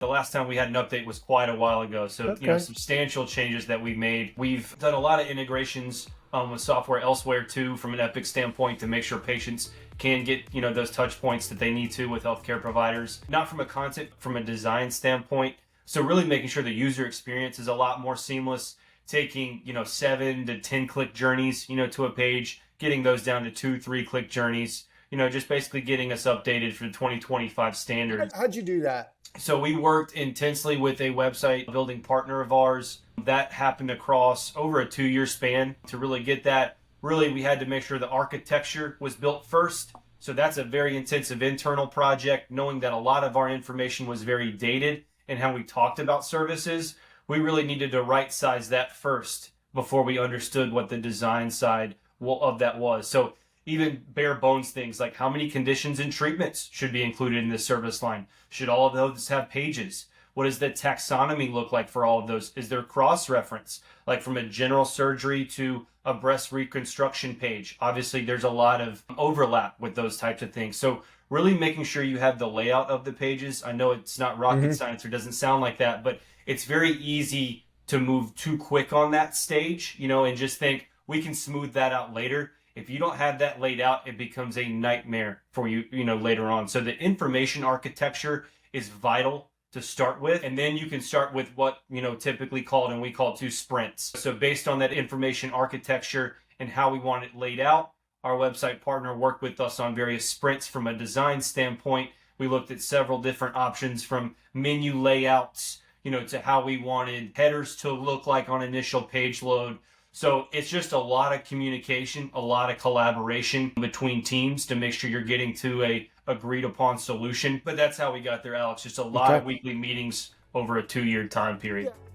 The last time we had an update was quite a while ago. So, Okay. substantial changes that we've made. We've done a lot of integrations with software elsewhere too, from an Epic standpoint, to make sure patients can get, those touch points that they need to with healthcare providers. Not from a content, from a design standpoint. So really making sure the user experience is a lot more seamless, taking, 7 to 10 click journeys, to a page, getting those down to 2-3 click journeys, just basically getting us updated for the 2025 standards. How'd you do that? So we worked intensely with a website building partner of ours. That happened across over a 2-year span. To really get that, really we had to make sure the architecture was built first. So that's a very intensive internal project, knowing that a lot of our information was very dated and how we talked about services. We really needed to right size that first before we understood what the design side of that was. So even bare bones things like how many conditions and treatments should be included in this service line. Should all of those have pages? What does the taxonomy look like for all of those? Is there cross-reference? Like from a general surgery to a breast reconstruction page. Obviously, there's a lot of overlap with those types of things. So really making sure you have the layout of the pages. I know it's not rocket science or doesn't sound like that, but it's very easy to move too quick on that stage, and just think we can smooth that out later. If you don't have that laid out, it becomes a nightmare for you, later on. So the information architecture is vital to start with. And then you can start with what, typically called, and we call 2 sprints. So based on that information architecture and how we want it laid out, our website partner worked with us on various sprints from a design standpoint. We looked at several different options from menu layouts, to how we wanted headers to look like on initial page load. So it's just a lot of communication, a lot of collaboration between teams to make sure you're getting to a agreed upon solution. But that's how we got there, Alex. Just a lot of weekly meetings over a 2-year time period. Yeah.